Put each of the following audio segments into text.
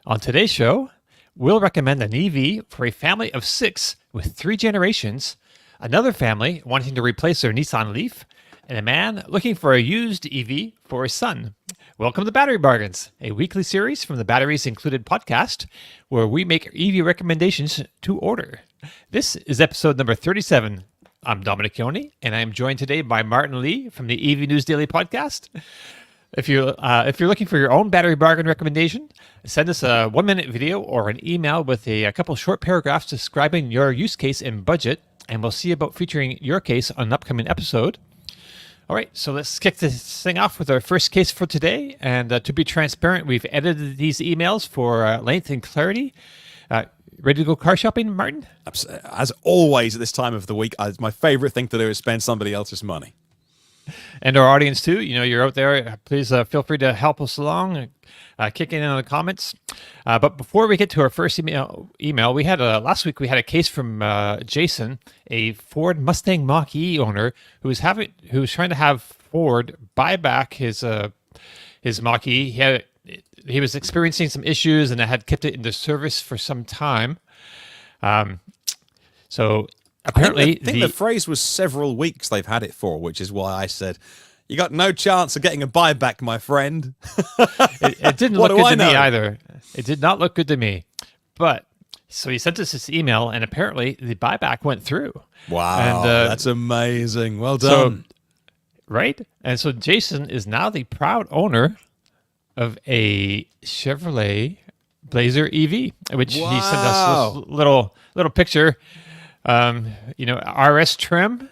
On today's show, we'll recommend an EV for a family of 6 with 3 generations, another family wanting to replace their Nissan Leaf, and a man looking for a used EV for his son. Welcome to Battery Bargains, a weekly series from the Batteries Included podcast, where we make EV recommendations to order. This is episode number 37. I'm Dominic Yoni, and I am joined today by Martin Lee from the EV News Daily podcast. If you're looking for your own battery bargain recommendation, send us a 1-minute video or an email with a couple short paragraphs describing your use case and budget, and we'll see about featuring your case on an upcoming episode. All right, so let's kick this thing off with our first case for today. And to be transparent, we've edited these emails for length and clarity. Ready to go car shopping, Martin? As always at this time of the week, my favorite thing to do is spend somebody else's money. And our audience too. You know, you're out there. Please feel free to help us along, kick in the comments. But before we get to our first email, we had last week we had a case from Jason, a Ford Mustang Mach-E owner who was trying to have Ford buy back his Mach-E. He was experiencing some issues and had kept it into service for some time. So apparently, I think the phrase was several weeks they've had it for, which is why I said, you got no chance of getting a buyback, my friend. It didn't look good to me either. It did not look good to me. But so he sent us this email, and apparently the buyback went through. Wow, and, that's amazing. Well done. Right? And so Jason is now the proud owner of a Chevrolet Blazer EV, which he sent us this little picture. RS trim,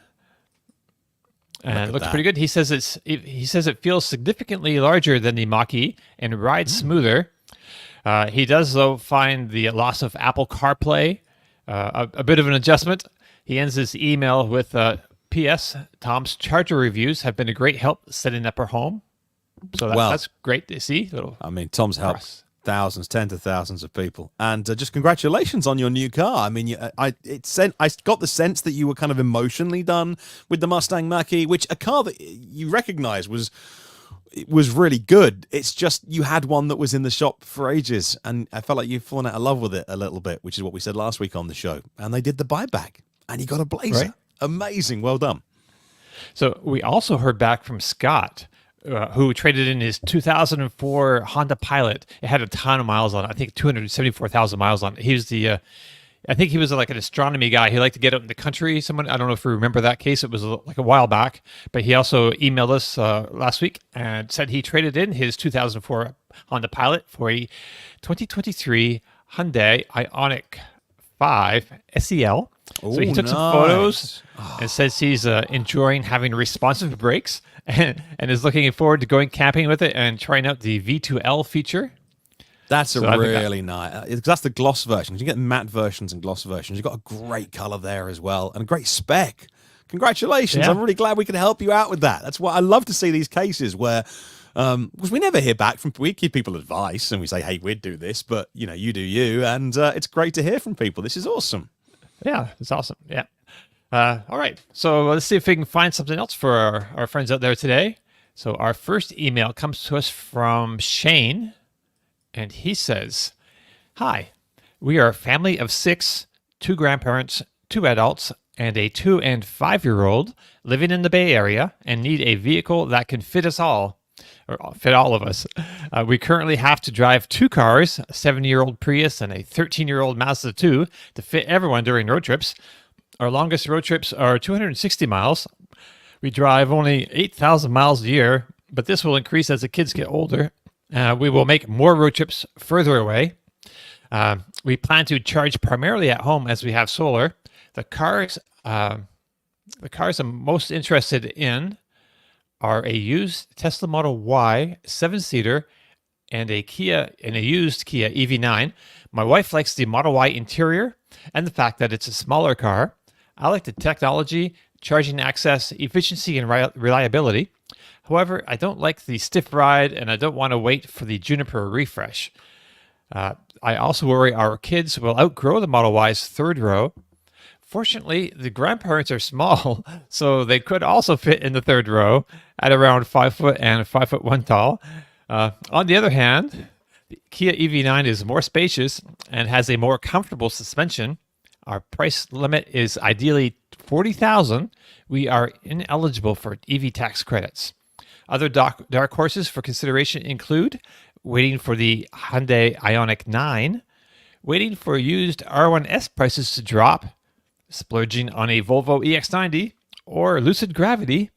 and it looks pretty good. He says it feels significantly larger than the Mach-E and rides smoother. He does though find the loss of Apple CarPlay a bit of an adjustment. He ends his email with P.S. Tom's charger reviews have been a great help setting up our home. So that's great to see. Tom's helped thousands, tens of thousands of people, and just congratulations on your new car. I mean, I got the sense that you were kind of emotionally done with the Mustang Mach-E, which a car that you recognize was really good. It's just you had one that was in the shop for ages, and I felt like you've fallen out of love with it a little bit, which is what we said last week on the show. And they did the buyback, and you got a Blazer. Right. Amazing, well done. So we also heard back from Scott, who traded in his 2004 Honda Pilot. It had a ton of miles on it. I think 274,000 miles on it. He was I think he was like an astronomy guy. He liked to get out in the country. I don't know if you remember that case. It was like a while back. But he also emailed us last week and said he traded in his 2004 Honda Pilot for a 2023 Hyundai Ioniq 5 SEL. So he took some photos and says he's enjoying having responsive brakes and is looking forward to going camping with it and trying out the V2L feature. That's really nice. That's the gloss version. You get matte versions and gloss versions. You've got a great color there as well and a great spec. Congratulations. Yeah. I'm really glad we can help you out with that. That's why I love to see these cases where, because we never hear back we give people advice and we say, hey, we'd do this, but you do you. And it's great to hear from people. This is awesome. Yeah, it's awesome. Yeah. All right. So let's see if we can find something else for our friends out there today. So our first email comes to us from Shane, and he says, hi, we are a family of 6, 2 grandparents, 2 adults, and a 2- and 5-year-old living in the Bay Area and need a vehicle that can fit us all. Or fit all of us. We currently have to drive 2 cars, a 7-year-old Prius and a 13-year-old Mazda 2, to fit everyone during road trips. Our longest road trips are 260 miles. We drive only 8,000 miles a year, but this will increase as the kids get older. We will make more road trips further away. We plan to charge primarily at home as we have solar. The cars I'm most interested in are a used Tesla Model Y 7-seater and a used Kia EV9. My wife likes the Model Y interior and the fact that it's a smaller car. I like the technology, charging access, efficiency, and reliability. However, I don't like the stiff ride, and I don't want to wait for the Juniper refresh. I also worry our kids will outgrow the Model Y's 3rd row. Fortunately, the grandparents are small, so they could also fit in the 3rd row at around 5 foot and 5'1" tall. On the other hand, The Kia EV9 is more spacious and has a more comfortable suspension. Our price limit is ideally 40,000. We are ineligible for EV tax credits. Other dark horses for consideration include waiting for the Hyundai Ioniq 9, waiting for used R1S prices to drop, splurging on a Volvo EX90 or Lucid Gravity,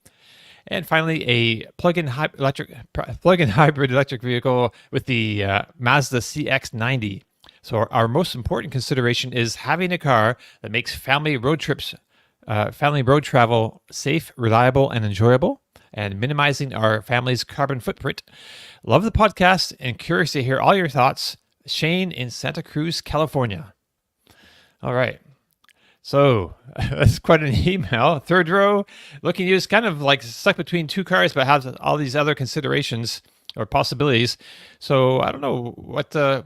and finally a plug-in hybrid electric vehicle with the Mazda CX-90. So our most important consideration is having a car that makes family road travel safe, reliable, and enjoyable, and minimizing our family's carbon footprint. Love the podcast and curious to hear all your thoughts. Shane in Santa Cruz, California. All right. So that's quite an email. Third row, looking used, kind of like stuck between two cars, but has all these other considerations or possibilities. So I don't know what do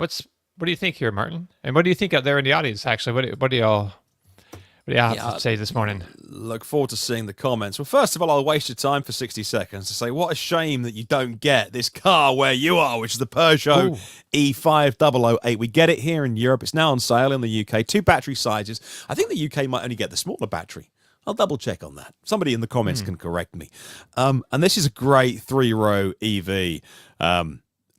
you think here, Martin? And what do you think out there in the audience? Actually, what do y'all have to say this morning? Look forward to seeing the comments. Well, first of all, I'll waste your time for 60 seconds to say what a shame that you don't get this car where you are, which is the Peugeot E5008. We get it here in Europe. It's now on sale in the UK. 2 battery sizes. I think the UK might only get the smaller battery. I'll double check on that. Somebody in the comments can correct me. And this is a great 3-row EV.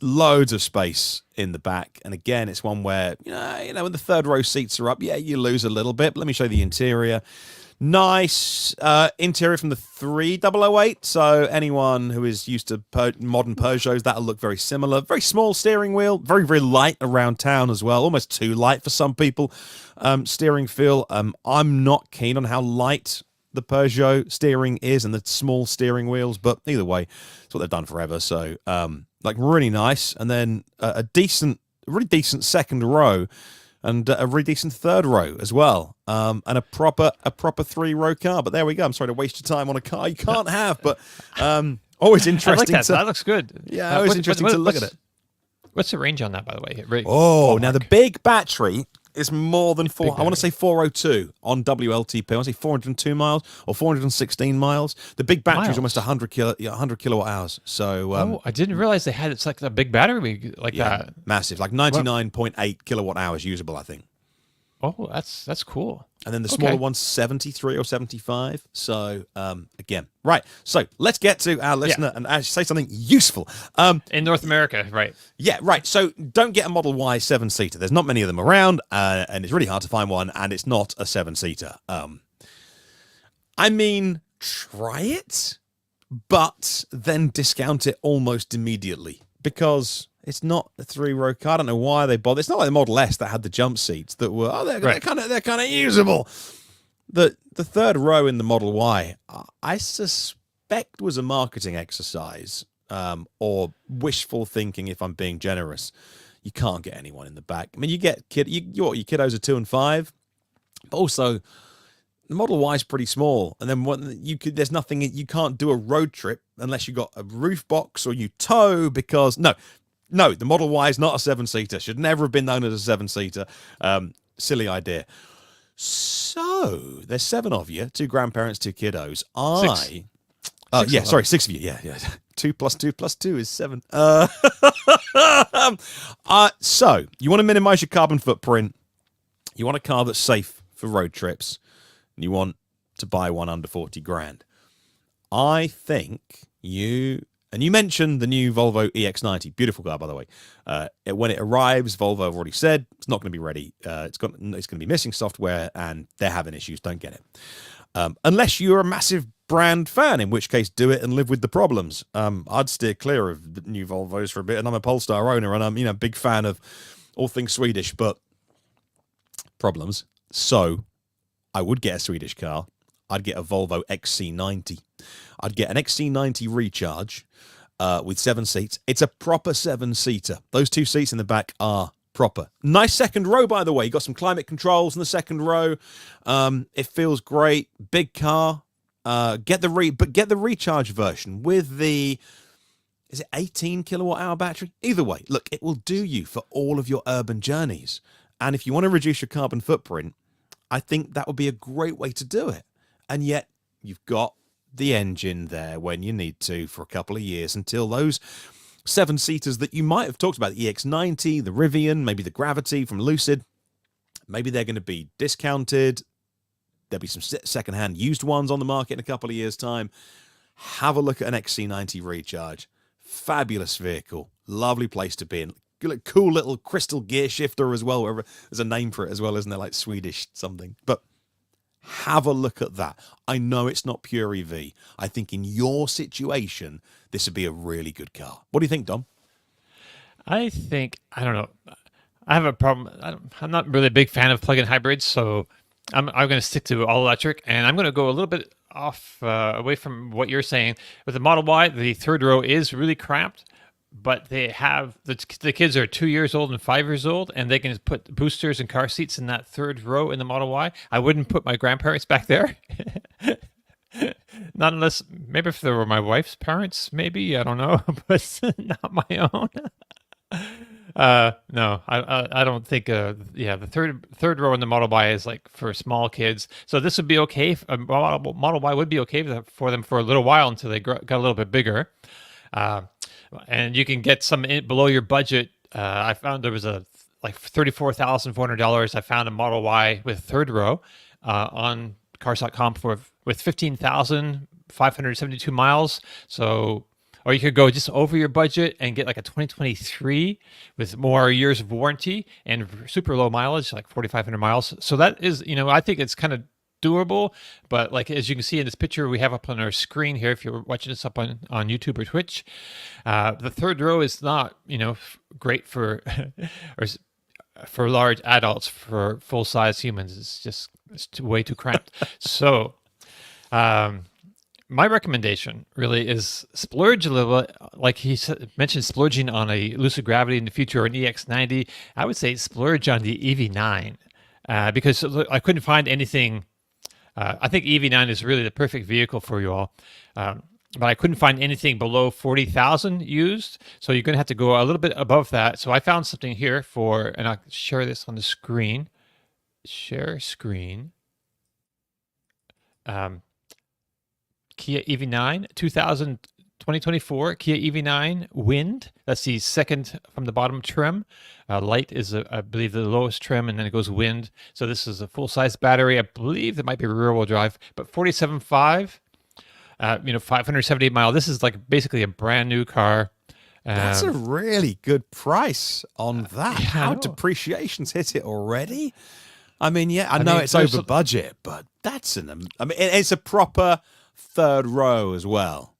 Loads of space in the back, and again, it's one where you know when the third row seats are up, you lose a little bit. But let me show you the interior. Nice interior from the 3008. So anyone who is used to modern Peugeots, that'll look very similar. Very small steering wheel, very very light around town as well. Almost too light for some people. Steering feel. I'm not keen on how light the Peugeot steering is and the small steering wheels, but either way, it's what they've done forever. So like really nice, and then a really decent second row, and a really decent third row as well, and a proper 3-row car. But there we go. I'm sorry to waste your time on a car you can't have, but always interesting. I like that. That looks good. Yeah, always interesting to look at it. What's the range on that, by the way? Now the big battery is more than 4. I want to say 402 on WLTP. I want to say 402 miles or 416 miles. The big battery is almost 100 kilowatt hours. So I didn't realize they had it's like a big battery like that. Massive, like 99.8 kilowatt hours usable, I think. Oh, that's cool. And then the smaller one's 73 or 75. So again, right. So let's get to our listener and actually say something useful. In North America, right? Yeah, right. So don't get a Model Y 7-seater. There's not many of them around, and it's really hard to find one, and it's not a 7-seater. I mean, try it, but then discount it almost immediately because it's not a 3-row car. I don't know why they bother. It's not like the Model S that had the jump seats that were they're kind of usable. The third row in the Model Y, I suspect was a marketing exercise or wishful thinking. If I'm being generous, you can't get anyone in the back. I mean, you get your kiddos are 2 and 5, but also the Model Y is pretty small, and then there's nothing you can't do a road trip unless you got a roof box or you tow because No, the Model Y is not a 7-seater. Should never have been known as a 7-seater. Silly idea. So, there's 7 of you, 2 grandparents, 2 kiddos. 6 of you. Yeah. 2 plus 2 plus 2 is 7. So, you want to minimize your carbon footprint. You want a car that's safe for road trips. And you want to buy one under 40 grand. I think And you mentioned the new Volvo EX90. Beautiful car, by the way. When it arrives, Volvo have already said it's not going to be ready. It's going to be missing software, and they're having issues. Don't get it. Unless you're a massive brand fan, in which case do it and live with the problems. I'd steer clear of the new Volvos for a bit, and I'm a Polestar owner, and I'm a big fan of all things Swedish, but problems. So I would get a Swedish car. I'd get a Volvo XC90. I'd get an XC90 Recharge with 7 seats. It's a proper 7-seater. Those 2 seats in the back are proper. Nice second row, by the way. You got some climate controls in the second row. It feels great. Big car. Get the Recharge version with the 18 kilowatt hour battery? Either way, look, it will do you for all of your urban journeys. And if you want to reduce your carbon footprint, I think that would be a great way to do it. And yet, you've got the engine there when you need to for a couple of years until those seven-seaters that you might have talked about, the EX90, the Rivian, maybe the Gravity from Lucid. Maybe they're going to be discounted. There'll be some second-hand used ones on the market in a couple of years' time. Have a look at an XC90 Recharge. Fabulous vehicle. Lovely place to be in. Cool little crystal gear shifter as well. There's a name for it as well, isn't there? Like Swedish something. But have a look at that. I know it's not pure EV. I think in your situation, this would be a really good car. What do you think, Dom? I think, I don't know. I have a problem. I'm not really a big fan of plug-in hybrids, so I'm going to stick to all electric, and I'm going to go a little bit off away from what you're saying. With the Model Y, the third row is really cramped, but they have the kids are 2 years old and 5 years old, and they can put boosters and car seats in that third row in the Model Y. I wouldn't put my grandparents back there. Not unless, maybe if they were my wife's parents, maybe, I don't know, but not my own. No, I don't think. The third row in the Model Y is like for small kids. So this would be okay. Model Y would be okay for them for a little while until they got a little bit bigger. And you can get some below your budget. I found there was a like $34,400. I found a Model Y with third row on Cars.com with 15,572 miles. So. Or you could go just over your budget and get like a 2023 with more years of warranty and super low mileage, like 4,500 miles. So that is, I think it's kind of doable. But like as you can see in this picture we have up on our screen here, if you're watching this up on YouTube or Twitch, the third row is not, great for or for large adults. For full size humans, it's way too cramped. So. My recommendation really is splurge a little bit. Like he mentioned, splurging on a Lucid Gravity in the future or an EX90. I would say splurge on the EV9 because I couldn't find anything. I think EV9 is really the perfect vehicle for you all. But I couldn't find anything below 40,000 used. So you're going to have to go a little bit above that. So I found something here and I'll share this on the screen. Share screen. Kia EV9 2024 Kia EV9 Wind. That's the second from the bottom trim. Light is, I believe, the lowest trim, and then it goes Wind. So this is a full-size battery. I believe it might be rear-wheel drive, but 47.5, 578 mile. This is like basically a brand new car. That's a really good price on that. Yeah, How depreciation's hit it already? I mean, I know it's over budget, but it's a proper third row as well.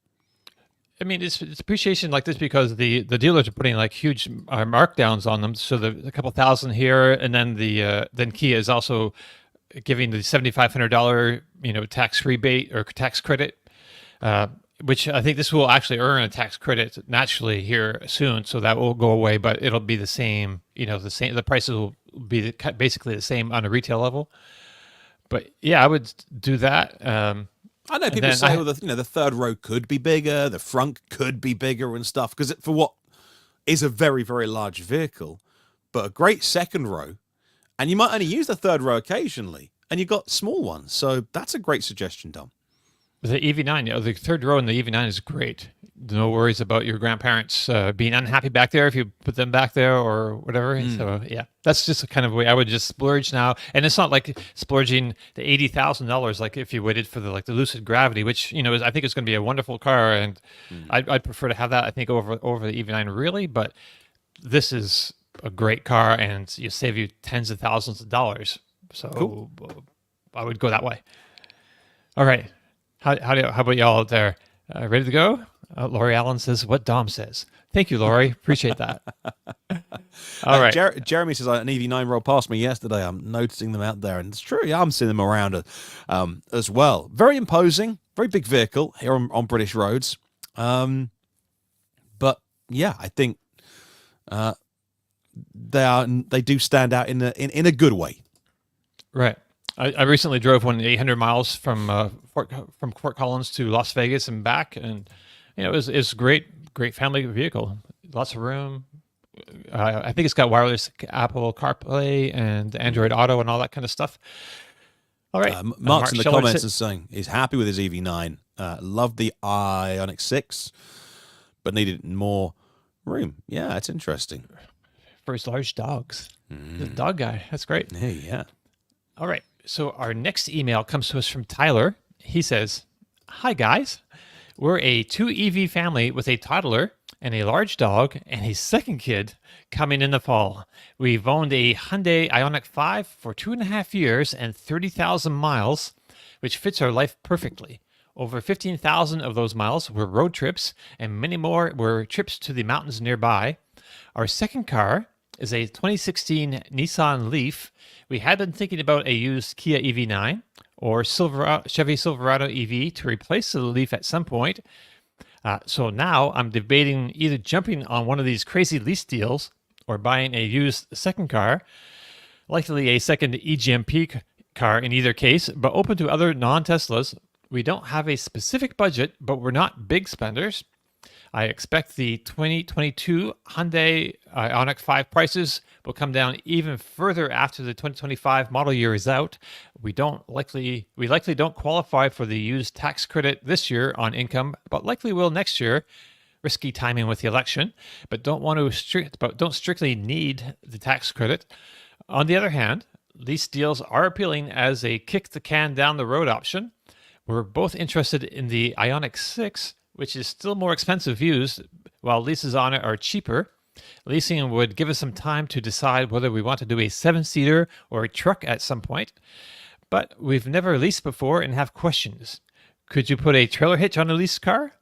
I mean, it's appreciation like this because the dealers are putting like huge markdowns on them. So there's a couple thousand here, and then then Kia is also giving the $7,500 tax rebate or tax credit, which I think this will actually earn a tax credit naturally here soon. So that will go away, but it'll be the same. The prices will be basically the same on a retail level. But yeah, I would do that. I know people say, the third row could be bigger, the front could be bigger and stuff, because for what is a very, very large vehicle, but a great second row, and you might only use the third row occasionally, and you've got small ones. So that's a great suggestion, Dom. The EV9, the third row in the EV9 is great. No worries about your grandparents being unhappy back there if you put them back there or whatever. So yeah, that's just a kind of way I would just splurge now. And it's not like splurging the $80,000 like if you waited for the Lucid Gravity, which I think is going to be a wonderful car, and I'd prefer to have that I think over the EV9 really. But this is a great car, and you save you tens of thousands of dollars. So cool. I would go that way. All right. How about y'all out there? Ready to go? Laurie Allen says what Dom says. Thank you, Laurie. Appreciate that. All right. Jeremy says an EV9 rolled past me yesterday. I'm noticing them out there, and it's true. Yeah, I'm seeing them around as well. Very imposing, very big vehicle here on British roads. But yeah, I think they do stand out in a good way. Right. I recently drove one 800 miles from Fort Collins to Las Vegas and back, and it's great family vehicle. Lots of room. I think it's got wireless Apple CarPlay and Android Auto and all that kind of stuff. All right. Mark's in the comments is saying he's happy with his EV9. Loved the Ioniq 6, but needed more room. Yeah, it's interesting. For his large dogs. The dog guy. That's great. Hey, yeah. All right. So our next email comes to us from Tyler. He says, "Hi, guys. We're a 2 EV family with a toddler and a large dog and a second kid coming in the fall. We've owned a Hyundai Ioniq 5 for 2.5 years and 30,000 miles, which fits our life perfectly. Over 15,000 of those miles were road trips, and many more were trips to the mountains nearby. Our second car is a 2016 Nissan Leaf. We had been thinking about a used Kia EV9 or Chevy Silverado EV to replace the Leaf at some point. So now I'm debating either jumping on one of these crazy lease deals or buying a used second car, likely a second EGMP car in either case, but open to other non-Teslas. We don't have a specific budget, but we're not big spenders. I expect the 2022 Hyundai Ioniq 5 prices will come down even further after the 2025 model year is out. We likely don't qualify for the used tax credit this year on income, but likely will next year. Risky timing with the election, but don't strictly need the tax credit. On the other hand, lease deals are appealing as a kick the can down the road option. We're both interested in the Ioniq 6, which is still more expensive used, while leases on it are cheaper. Leasing would give us some time to decide whether we want to do a 7-seater or a truck at some point. But we've never leased before and have questions. Could you put a trailer hitch on a leased car?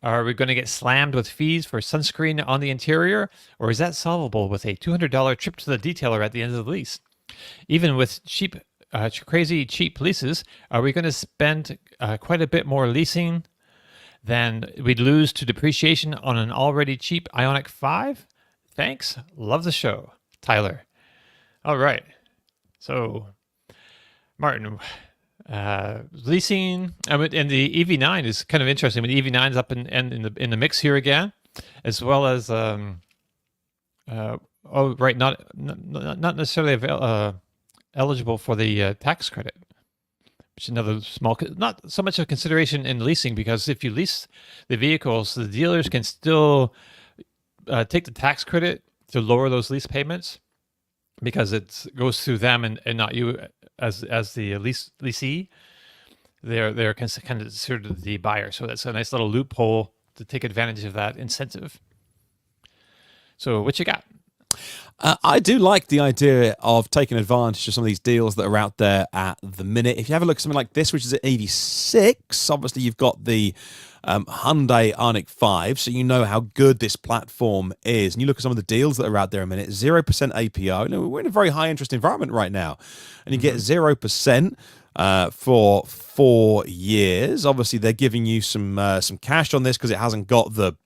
Are we going to get slammed with fees for sunscreen on the interior? Or is that solvable with a $200 trip to the detailer at the end of the lease? Even with crazy cheap leases, are we going to spend quite a bit more leasing than we'd lose to depreciation on an already cheap Ioniq 5? Thanks. Love the show. Tyler. All right. So, Martin, leasing, and the EV9 is kind of interesting. I mean, the EV9 is up in the mix here again, as well as not necessarily eligible for the tax credit, which is another small, not so much of a consideration in leasing, because if you lease the vehicles, the dealers can still take the tax credit to lower those lease payments because it goes through them and not you as the leasee. They're kind of considered the buyer, so that's a nice little loophole to take advantage of that incentive. So what you got? I do like the idea of taking advantage of some of these deals that are out there at the minute. If you have a look at something like this, which is at EV6, obviously you've got the Hyundai Ioniq 5, so you know how good this platform is. And you look at some of the deals that are out there a minute, 0% APR. You know, we're in a very high interest environment right now. And you get 0% for 4 years. Obviously, they're giving you some cash on this because it hasn't got the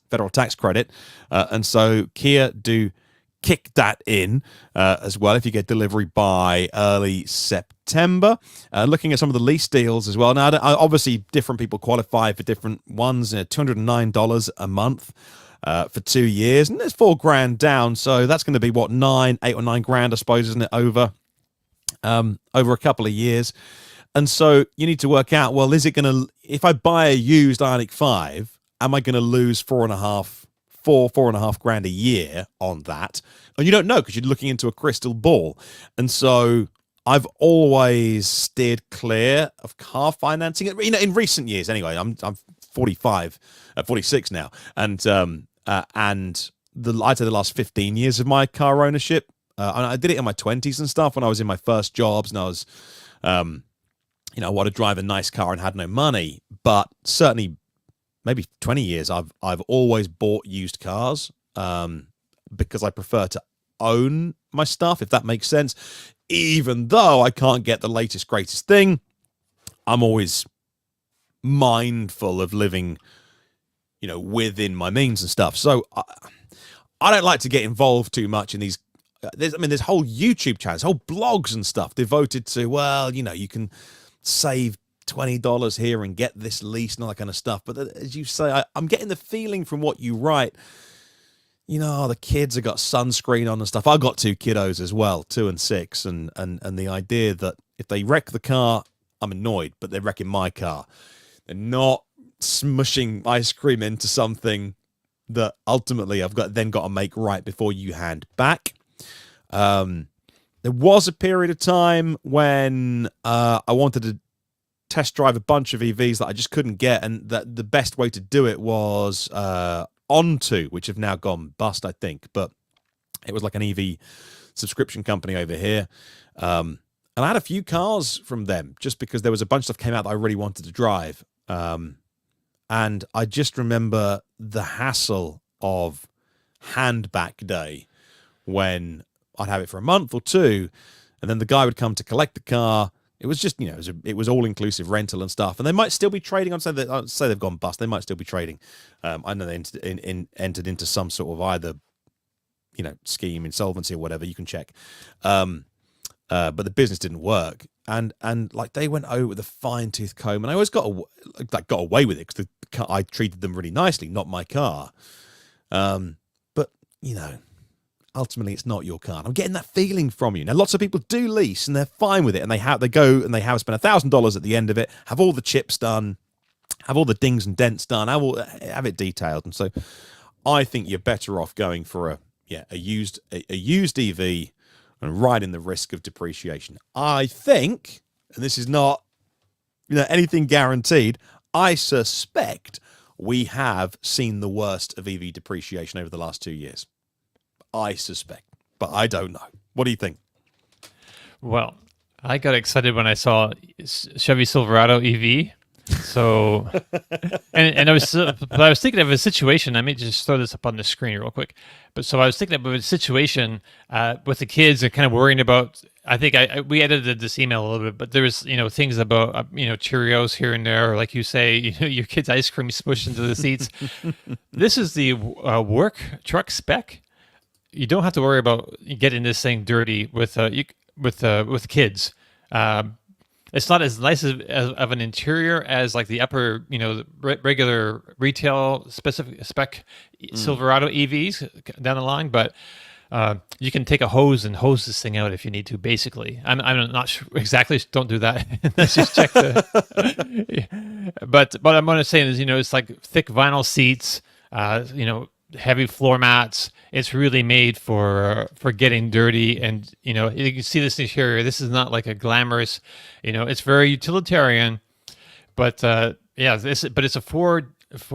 federal tax credit. And so Kia do kick that in as well if you get delivery by early September. Looking at some of the lease deals as well. Now, obviously, different people qualify for different ones. $209 a month for 2 years, and there's $4,000 down. So that's going to be what, 8 or 9 grand, I suppose, isn't it, over a couple of years. And so you need to work out, well, is it going to, if I buy a used Ioniq 5, am I going to lose 4.5 grand a year on that? And you don't know because you're looking into a crystal ball. And so I've always steered clear of car financing. You know, in recent years, anyway. I'm 46 now, and I'd say the last 15 years of my car ownership. I did it in my 20s and stuff when I was in my first jobs, and I was, I wanted to drive a nice car and had no money. But certainly, maybe 20 years, I've always bought used cars because I prefer to own my stuff, if that makes sense. Even though I can't get the latest, greatest thing, I'm always mindful of living, within my means and stuff. So I don't like to get involved too much in these. There's whole YouTube channels, whole blogs and stuff devoted to, you can save $20 here and get this lease and all that kind of stuff. But as you say, I'm getting the feeling from what you write, the kids have got sunscreen on and stuff. I've got 2 kiddos as well, 2 and 6, and the idea that if they wreck the car, I'm annoyed, but they're wrecking my car. They're not smushing ice cream into something that ultimately I've got to make right before you hand back. There was a period of time when I wanted to test drive a bunch of EVs that I just couldn't get, and that the best way to do it was Onto, which have now gone bust, I think. But it was like an EV subscription company over here. And I had a few cars from them just because there was a bunch of stuff came out that I really wanted to drive. And I just remember the hassle of handback day when I'd have it for a month or two, and then the guy would come to collect the car. It was just, it was all-inclusive rental and stuff. And they might still be trading. I'd say they've gone bust. They might still be trading. I know they entered into some sort of either, scheme, insolvency or whatever. You can check. But the business didn't work. And like they went over with a fine-tooth comb, and I always got away with it because I treated them really nicely, not my car. But, ultimately it's not your car. I'm getting that feeling from you. Now, lots of people do lease and they're fine with it, and they have spent $1,000 at the end of it, have all the chips done, have all the dings and dents done, have it detailed. And so I think you're better off going for a used EV and riding the risk of depreciation. I think, and this is not anything guaranteed, I suspect we have seen the worst of EV depreciation over the last 2 years. I suspect, but I don't know. What do you think? Well, I got excited when I saw Chevy Silverado EV. So, and I was thinking of a situation. Let me just throw this up on the screen real quick. But so I was thinking of a situation with the kids and kind of worrying about. I think we edited this email a little bit, but there was things about Cheerios here and there, or like you say, your kid's ice cream smushed into the seats. This is the work truck spec. You don't have to worry about getting this thing dirty with kids. It's not as nice of an interior as like the upper, regular retail specific spec Silverado EVs down the line, but you can take a hose and hose this thing out if you need to. Basically, I'm not sure exactly. Don't do that. Let's just check But what I'm going to say is, it's like thick vinyl seats. Heavy floor mats. It's really made for getting dirty, and you can see this interior. This is not like a glamorous, it's very utilitarian, but it's a Ford.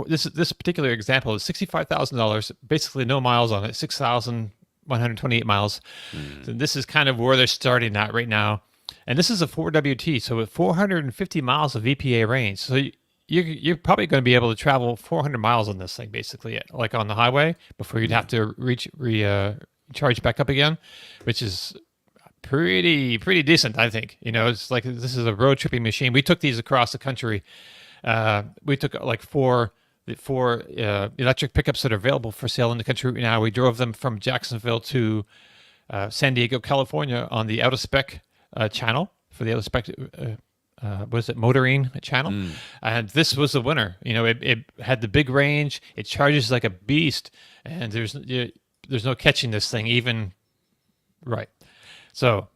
This particular example is $65,000, basically no miles on it, 6,128 miles. So this is kind of where they're starting at right now, and this is a 4WT, so with 450 miles of EPA range. So you're probably going to be able to travel 400 miles on this thing, basically, like on the highway, before you'd have to charge back up again, which is pretty decent, I think. It's like this is a road tripping machine. We took these across the country. We took like four electric pickups that are available for sale in the country right now. We drove them from Jacksonville to San Diego, California, on the out of spec channel for the out of spec. Was it motoring channel? And this was the winner. It had the big range. It charges like a beast, and there's no catching this thing even right. So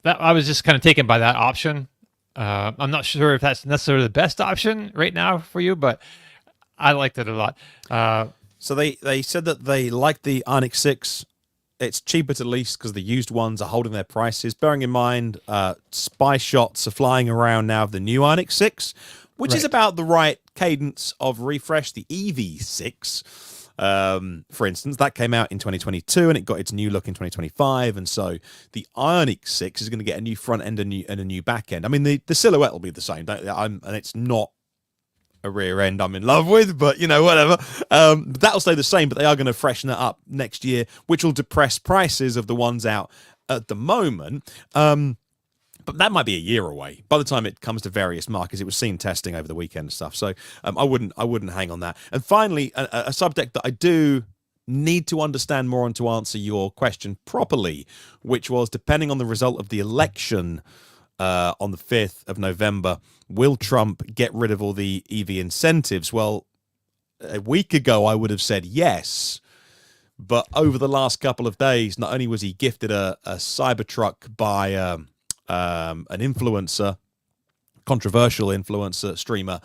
that I was just kind of taken by that option. I'm not sure if that's necessarily the best option right now for you, but I liked it a lot. So they said that they liked the Ioniq 6. It's cheaper to lease because the used ones are holding their prices. Bearing in mind, spy shots are flying around now of the new Ioniq 6, which is about the right cadence of refresh. The EV6, for instance, that came out in 2022 and it got its new look in 2025. And so the Ioniq 6 is going to get a new front end and a new back end. I mean, the silhouette will be the same, and it's not a rear end I'm in love with, but whatever. That'll stay the same, but they are going to freshen it up next year, which will depress prices of the ones out at the moment. But that might be a year away by the time it comes to various markets. It was seen testing over the weekend and stuff, so I wouldn't hang on that. And finally, a subject that I do need to understand more on to answer your question properly, which was, depending on the result of the election on the 5th of November, will Trump get rid of all the EV incentives? Well, a week ago I would have said yes, but over the last couple of days, not only was he gifted a Cybertruck by an influencer controversial influencer streamer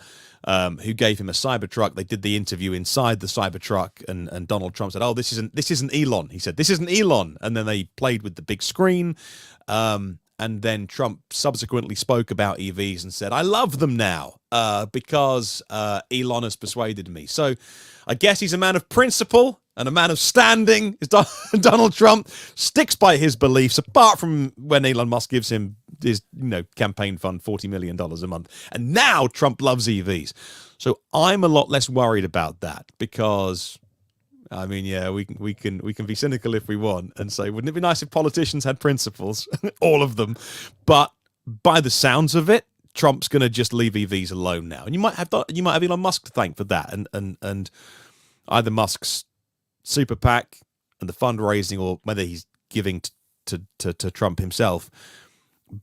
who gave him a Cybertruck. They did the interview inside the Cybertruck, and Donald Trump said, "Oh, this isn't Elon." He said, "This isn't Elon," and then they played with the big screen. And then Trump subsequently spoke about EVs and said, "I love them now because Elon has persuaded me." So I guess he's a man of principle and a man of standing. Donald Trump sticks by his beliefs, apart from when Elon Musk gives him his campaign fund $40 million a month. And now Trump loves EVs. So I'm a lot less worried about that because, I mean, yeah, we can be cynical if we want and say, wouldn't it be nice if politicians had principles, all of them? But by the sounds of it, Trump's going to just leave EVs alone now. And you might have Elon Musk to thank for that, and either Musk's super PAC and the fundraising, or whether he's giving to Trump himself.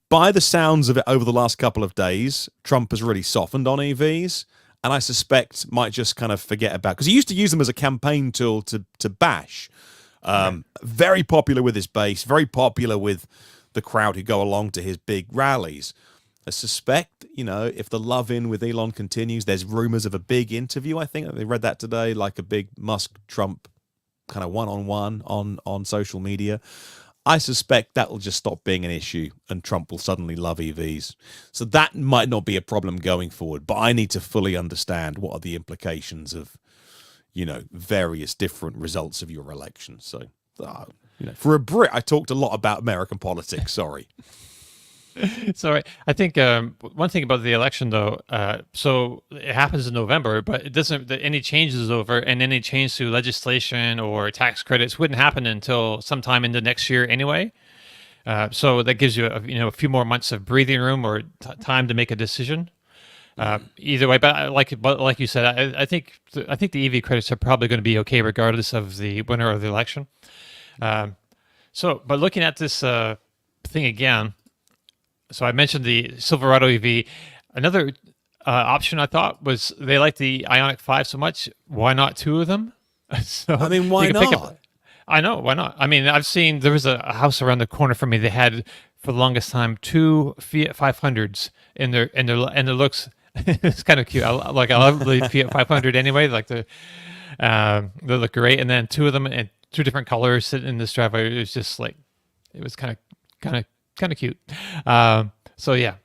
By the sounds of it, over the last couple of days, Trump has really softened on EVs. And I suspect might just kind of forget about, because he used to use them as a campaign tool to bash. Right. Very popular with his base, very popular with the crowd who go along to his big rallies. I suspect, if the love-in with Elon continues, there's rumors of a big interview, I think. They read that today, like a big Musk-Trump kind of one-on-one on social media. I suspect that will just stop being an issue and Trump will suddenly love EVs. So that might not be a problem going forward, but I need to fully understand what are the implications of, various different results of your election. So, for a Brit, I talked a lot about American politics. Sorry. Sorry. I think one thing about the election, though, so it happens in November, but it doesn't. Any changes over and any change to legislation or tax credits wouldn't happen until sometime into next year anyway. So that gives you a few more months of breathing room or time to make a decision. Either way, but like you said, I think the EV credits are probably going to be okay regardless of the winner of the election. But looking at this thing again. So I mentioned the Silverado EV. Another option I thought was they like the Ioniq 5 so much. Why not two of them? So I mean, why not? I know, why not? I mean, I've seen there was a house around the corner from me. They had for the longest time 2 Fiat 500s in their looks. It's kind of cute. I love the Fiat 500 anyway. They look great. And then 2 of them in 2 different colors sitting in this driveway. It was just it was kind of cute. So yeah,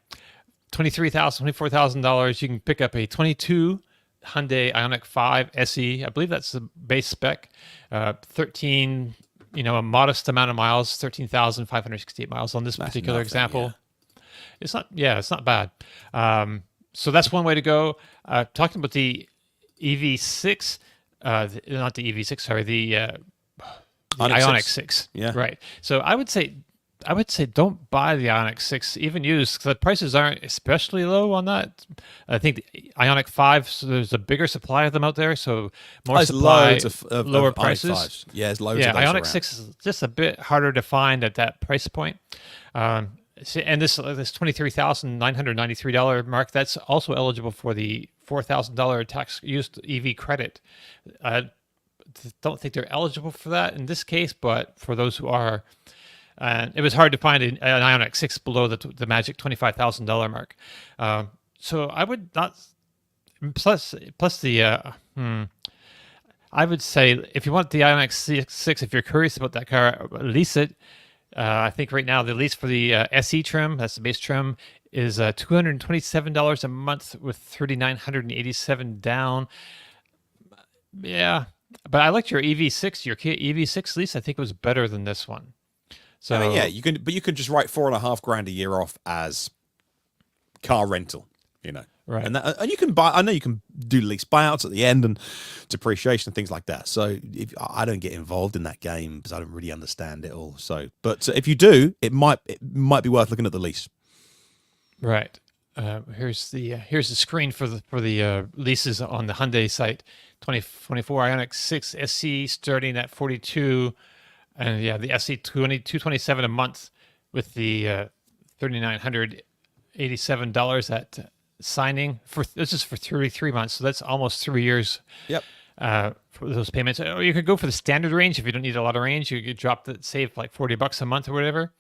$24,000, you can pick up a 22 Hyundai Ioniq 5 SE. I believe that's the base spec. 13, a modest amount of miles, 13,568 miles on this particular example. Yeah. It's not bad. So that's one way to go. Talking about the EV6, not the EV6, sorry, the Ioniq 6. Yeah. Right. So I would say don't buy the Ioniq 6, even used, because the prices aren't especially low on that. I think the Ioniq 5, so there's a bigger supply of them out there, so more supply, loads of lower prices. Ioniq 5s. Yeah, there's loads of those Ioniq around. 6 is just a bit harder to find at that price point. And this $23,993 mark, that's also eligible for the $4,000 tax used EV credit. I don't think they're eligible for that in this case, but for those who are, it was hard to find an Ioniq 6 below the magic $25,000 mark. So I would not. Plus the. I would say if you want the Ioniq 6, if you're curious about that car, lease it. I think right now the lease for the SE trim, that's the base trim, is $227 a month with $3,987 down. Yeah, but I liked your EV6, your Kia EV6 lease. I think it was better than this one. So I mean, yeah, you could just write $4,500 a year off as car rental, right? And you can buy. I know you can do lease buyouts at the end and depreciation and things like that. So I don't get involved in that game because I don't really understand it all. So, but if you do, it might be worth looking at the lease. Right. Here's the screen for the leases on the Hyundai site. 2024 Ioniq 6 SE starting at 42. And yeah, the SE $227 a month with the $3,987 at signing. This is for 33 months, so that's almost 3 years. Yep. For those payments, or you could go for the standard range if you don't need a lot of range. You could save like $40 a month or whatever.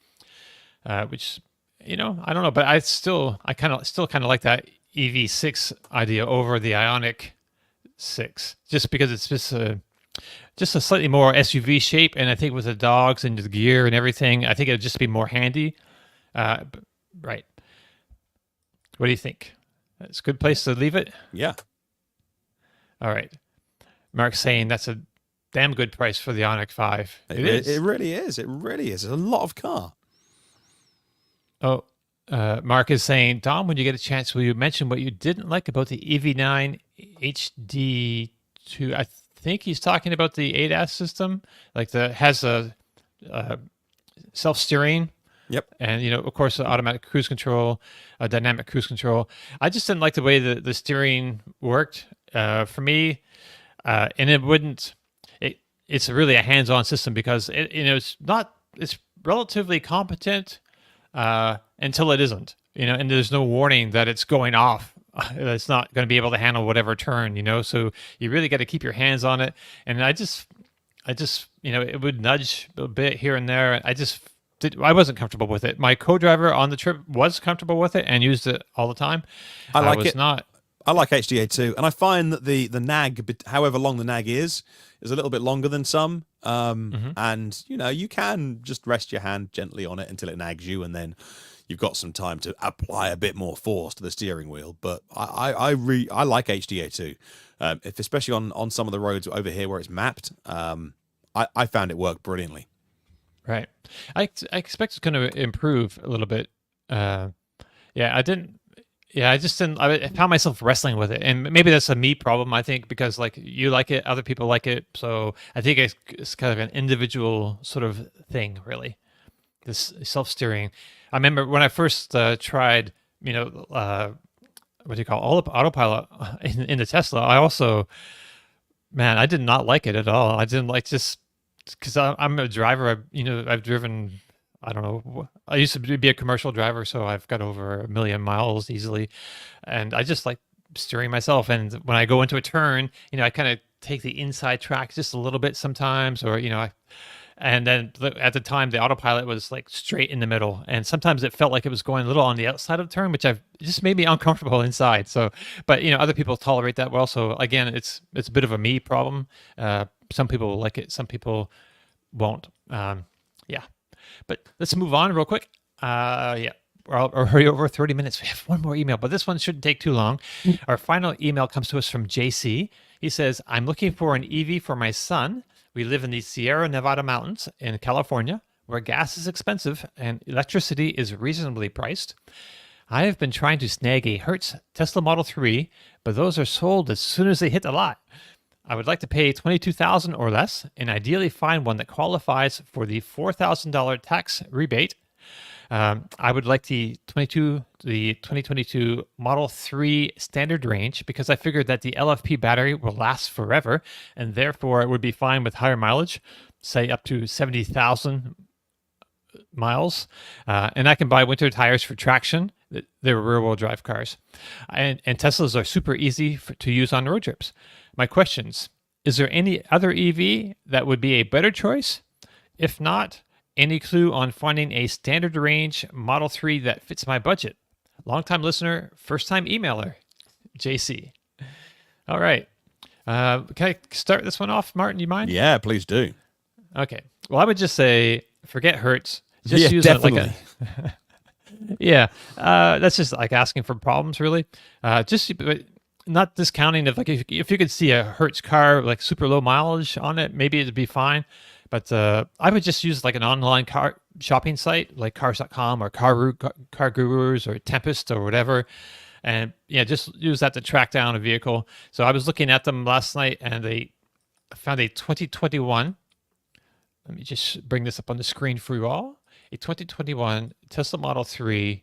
Which I don't know, but I still kind of like that EV6 idea over the Ionic 6, just because it's just a slightly more SUV shape, and I think with the dogs and the gear and everything, I think it'd just be more handy. Right. What do you think? It's a good place to leave it. Yeah. All right. Mark's saying that's a damn good price for the Ioniq 5. It is. It really is. It really is. It's a lot of car. Oh, Mark is saying, Dom, when you get a chance, will you mention what you didn't like about the EV9 HD2? I think he's talking about the ADAS system, like has a self-steering. Yep. And, of course, automatic cruise control, dynamic cruise control. I just didn't like the way the steering worked for me. And it's really a hands-on system because it's relatively competent until it isn't, and there's no warning that it's going off. It's not going to be able to handle whatever turn, so you really got to keep your hands on it. And I just, it would nudge a bit here and there. I wasn't comfortable with it. My co-driver on the trip was comfortable with it and used it all the time. I like was it. Not. I like HDA too, and I find that the nag, however long the nag is a little bit longer than some. And you can just rest your hand gently on it until it nags you, and then you've got some time to apply a bit more force to the steering wheel. But I like HDA too, if especially on some of the roads over here where it's mapped. I found it worked brilliantly. Right. I expect it's going to improve a little bit. I didn't. Yeah, I just didn't. I found myself wrestling with it, and maybe that's a me problem. I think because like you like it, other people like it, so I think it's kind of an individual sort of thing, really. This self-steering. I remember when I first tried, what do you call autopilot in the Tesla. I also, man, I did not like it at all. I didn't like just because I'm a driver. I've driven. I don't know. I used to be a commercial driver, so I've got over 1 million miles easily. And I just like steering myself. And when I go into a turn, I kind of take the inside track just a little bit sometimes, or, and then at the time the autopilot was like straight in the middle. And sometimes it felt like it was going a little on the outside of the turn, which just made me uncomfortable inside. So, but, other people tolerate that well. So again, it's a bit of a me problem. Some people will like it. Some people won't. But let's move on real quick. We're already over 30 minutes. We have one more email, but this one shouldn't take too long. Our final email comes to us from JC. He says, I'm looking for an EV for my son. We live in the Sierra Nevada mountains in California, where gas is expensive and electricity is reasonably priced. I have been trying to snag a Hertz Tesla Model 3, but those are sold as soon as they hit the lot. I would like to pay $22,000 or less and ideally find one that qualifies for the $4,000 tax rebate. I would like the 2022 Model 3 standard range because I figured that the LFP battery will last forever and therefore it would be fine with higher mileage, say up to 70,000 miles. And I can buy winter tires for traction. They're rear-wheel drive cars. And Teslas are super easy to use on road trips. My questions, is there any other EV that would be a better choice? If not, any clue on finding a standard range Model 3 that fits my budget? Longtime listener, first-time emailer, JC. All right. Can I start this one off, Martin? You mind? Yeah, please do. Okay. Well, I would just say, forget Hertz. Just use definitely. it like a... Yeah. That's just like asking for problems, really. Not discounting if if you could see a Hertz car like super low mileage on it, maybe it'd be fine. But I would just use like an online car shopping site like Cars.com or Car Gurus or Tempest or whatever, and just use that to track down a vehicle. So I was looking at them last night, and I found a 2021. Let me just bring this up on the screen for you all. A 2021 Tesla Model 3.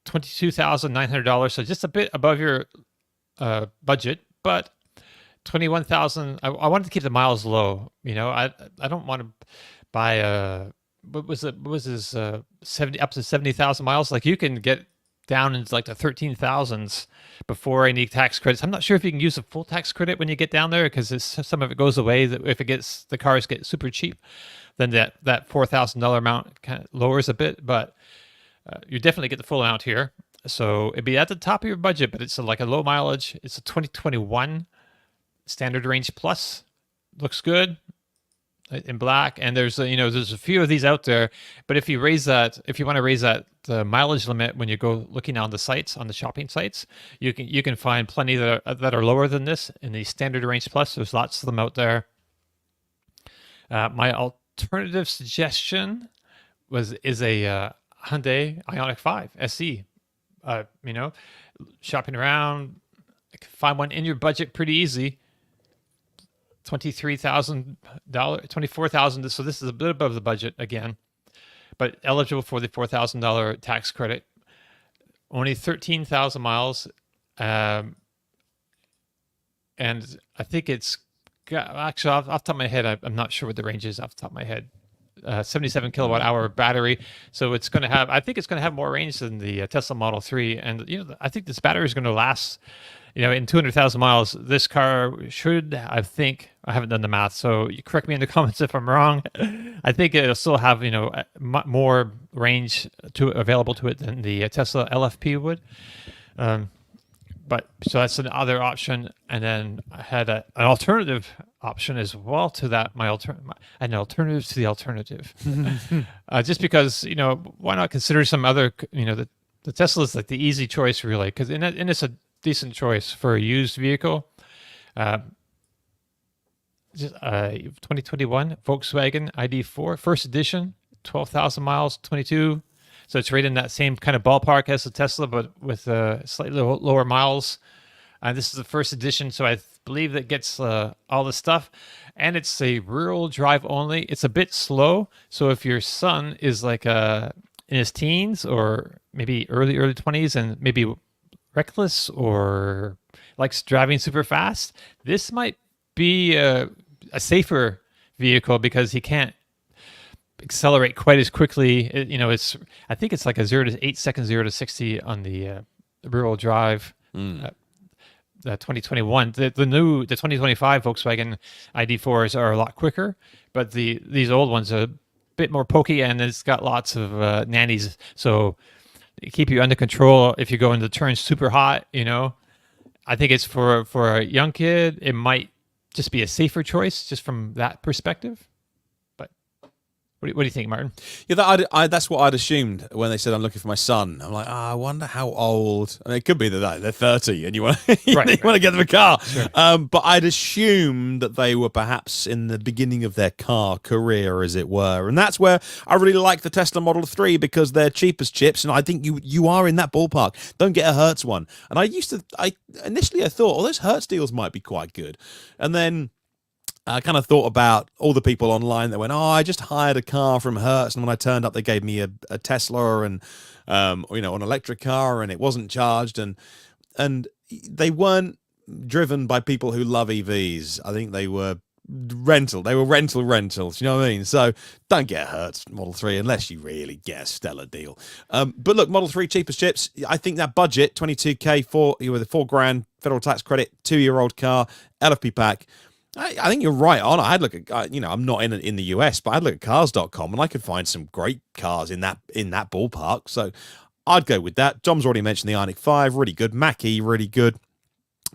$22,900, so just a bit above your budget, but 21,000. I wanted to keep the miles low. I don't want to buy what was his 70 up to 70,000 miles. Like you can get down into like the 13,000s before any tax credits. I'm not sure if you can use a full tax credit when you get down there because some of it goes away if the cars get super cheap. then that $4,000 amount kind of lowers a bit, but you definitely get the full amount here. So it'd be at the top of your budget, but it's like a low mileage. It's a 2021 standard range plus. Looks good in black, and there's there's a few of these out there. But if you want to raise that the mileage limit when you go looking on the sites, on the shopping sites, you can find plenty that are lower than this in the standard range plus. There's lots of them out there. My alternative suggestion is a Hyundai Ioniq 5 SE. Shopping around, find one in your budget pretty easy. $23,000, $24,000. So this is a bit above the budget again, but eligible for the $4,000 tax credit. Only 13,000 miles, and I think it's got, actually off the top of my head, I'm not sure what the range is off the top of my head. 77 kilowatt hour battery, so it's going to have. I think it's going to have more range than the Tesla Model 3, and I think this battery is going to last. In 200,000 miles, this car should, I think, I haven't done the math, so you correct me in the comments if I'm wrong. I think it'll still have, more range available to it than the Tesla LFP would. But so that's another option. And then I had an alternative option as well to that. An alternative to the alternative. Just because, why not consider some other, the Tesla is like the easy choice really, because and it's a decent choice for a used vehicle. 2021 Volkswagen ID4 first edition, 12,000 miles, 22. So it's right in that same kind of ballpark as the Tesla, but with slightly lower miles. And this is the first edition, so I believe that gets all the stuff. And it's a rural drive only. It's a bit slow, so if your son is like in his teens or maybe early 20s and maybe reckless or likes driving super fast, this might be a safer vehicle because he can't accelerate quite as quickly. I think it's like a 0 to 8 seconds, 0 to 60 on the rural drive. The 2021, the 2025 Volkswagen ID4s are a lot quicker, but these old ones are a bit more pokey, and it's got lots of nannies, so they keep you under control if you go into turns super hot. I think it's for a young kid, it might just be a safer choice just from that perspective. What do you think, Martin? Yeah, that's what I'd assumed when they said I'm looking for my son. I'm like, I wonder how old. I mean, it could be that they're 30 and you want to get them a car. Sure. But I'd assume that they were perhaps in the beginning of their car career, as it were. And that's where I really like the Tesla Model 3 because they're cheap as chips. And I think you are in that ballpark. Don't get a Hertz one. And initially I thought, those Hertz deals might be quite good. And then I kind of thought about all the people online that went, I just hired a car from Hertz, and when I turned up, they gave me a Tesla and an electric car, and it wasn't charged, and they weren't driven by people who love EVs. I think they were rental. They were rentals. You know what I mean? So don't get a Hertz Model 3 unless you really get a stellar deal. But look, Model 3 cheap as chips. I think that budget, $22K with a $4,000 federal tax credit, 2-year-old car, LFP pack. I think you're right on. I'd look at, I'm not in the US, but I'd look at cars.com and I could find some great cars in that ballpark. So I'd go with that. Dom's already mentioned the Ioniq 5, really good. Mach-E, really good.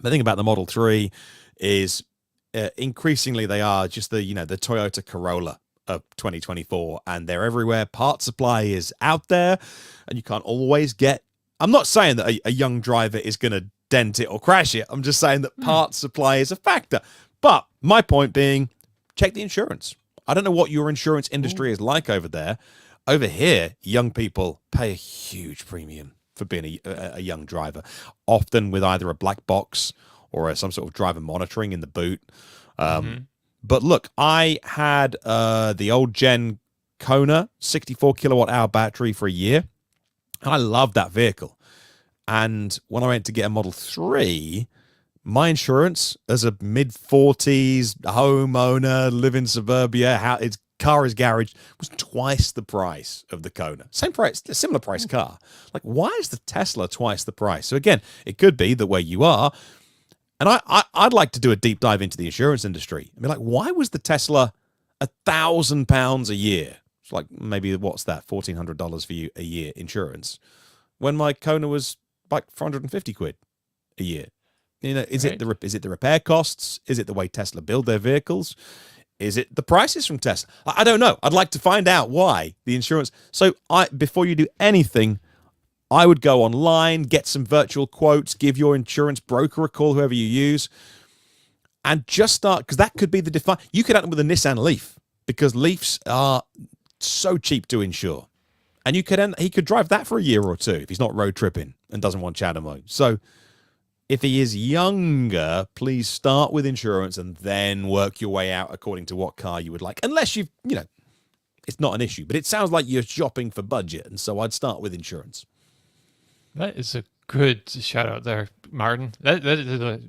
The thing about the Model 3 is increasingly they are just the Toyota Corolla of 2024, and they're everywhere. Part supply is out there, and you can't always get. I'm not saying that a young driver is going to dent it or crash it. I'm just saying that part supply is a factor. But my point being, check the insurance. I don't know what your insurance industry is like over there. Over here, young people pay a huge premium for being a young driver, often with either a black box or some sort of driver monitoring in the boot. But look, I had the old gen Kona 64 kilowatt hour battery for a year, and I loved that vehicle. And when I went to get a Model 3, my insurance as a mid-40s homeowner, live in suburbia, its car is garaged, was twice the price of the Kona. Same price, a similar price car. Like, why is the Tesla twice the price? So again, it could be that where you are, and I'd like to do a deep dive into the insurance industry. I mean, like, why was the Tesla £1,000 a year. It's like, maybe, what's that, $1,400 for you a year insurance, when my Kona was like 450 quid a year. Is Right. it the repair costs? Is it the way Tesla build their vehicles? Is it the prices from Tesla? I don't know. I'd like to find out why the insurance. So before you do anything, I would go online, get some virtual quotes, give your insurance broker a call, whoever you use, and just start, because that could be the define. You could end up with a Nissan Leaf, because Leafs are so cheap to insure, and he could drive that for a year or two if he's not road tripping and doesn't want shadow mode. So if he is younger, please start with insurance and then work your way out according to what car you would like. Unless it's not an issue. But it sounds like you're shopping for budget, and so I'd start with insurance. That is a good shout out there, Martin. That is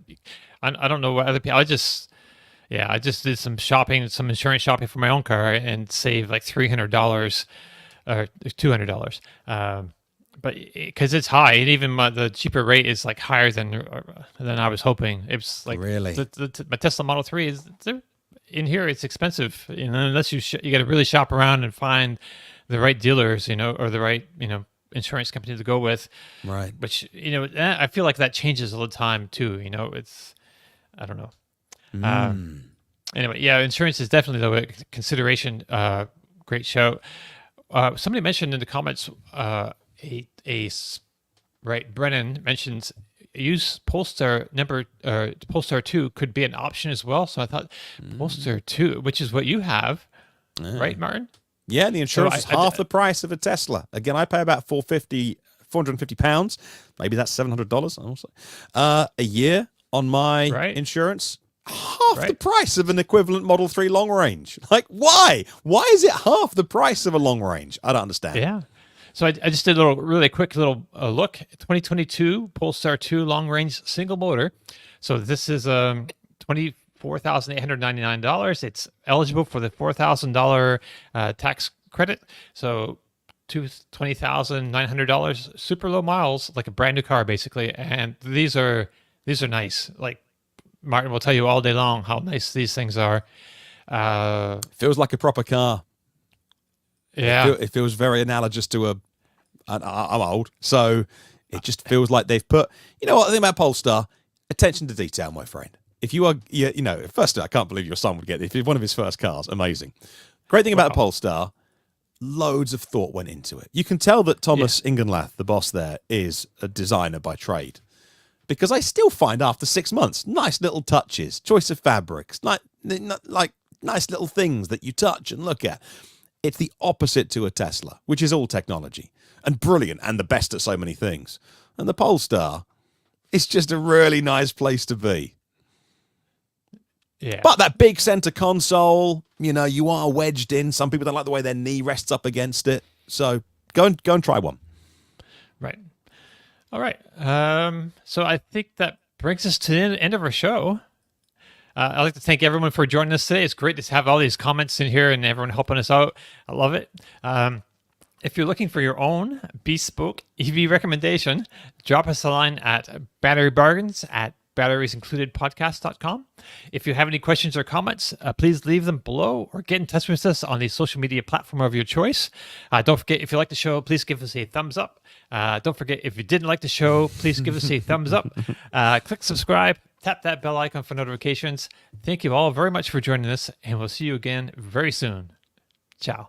I don't know what other people. I just did some shopping, some insurance shopping for my own car, and saved like $300 or $200. But because it's high, and even the cheaper rate is like higher than I was hoping. It's like, Really? My Tesla Model 3 is in here. It's expensive, unless you got to really shop around and find the right dealers, or the right insurance company to go with. Right. Which I feel like that changes all the time too. It's, I don't know. Anyway, yeah, insurance is definitely a consideration. Great show. Somebody mentioned in the comments. Brennan mentions use Polestar Polestar 2 could be an option as well. So I thought Polestar 2, which is what you have, right, Martin? Yeah, the insurance is half the price of a Tesla. Again, I pay about £450. Maybe that's $700 a year on my insurance. Half the price of an equivalent Model 3 long range. Like, why? Why is it half the price of a long range? I don't understand. Yeah. So I just did a really quick look. 2022 Polestar 2 long range single motor. So this is $24,899. It's eligible for the $4,000 tax credit. So $20,900. Super low miles, like a brand new car, basically. And these are nice. Like Martin will tell you all day long how nice these things are. Feels like a proper car. Yeah, it feels very analogous to I'm old, so it just feels like they've put. You know what? The thing about Polestar, attention to detail, my friend. If you are, first, I can't believe your son would get this. If it's one of his first cars, amazing. Great thing about Polestar, loads of thought went into it. You can tell that Thomas Ingenlath, the boss there, is a designer by trade, because I still find after 6 months, nice little touches, choice of fabrics, like nice little things that you touch and look at. It's the opposite to a Tesla, which is all technology and brilliant and the best at so many things. And the Polestar, it's just a really nice place to be. Yeah. But that big center console, you are wedged in. Some people don't like the way their knee rests up against it. So go and try one. Right. All right. So I think that brings us to the end of our show. I'd like to thank everyone for joining us today. It's great to have all these comments in here and everyone helping us out. I love it. If you're looking for your own bespoke EV recommendation, drop us a line at batterybargains@batteriesincludedpodcast.com. If you have any questions or comments, please leave them below or get in touch with us on the social media platform of your choice. Don't forget, if you like the show, please give us a thumbs up. Don't forget, if you didn't like the show, please give us a thumbs up. Click subscribe. Tap that bell icon for notifications. Thank you all very much for joining us, and we'll see you again very soon. Ciao.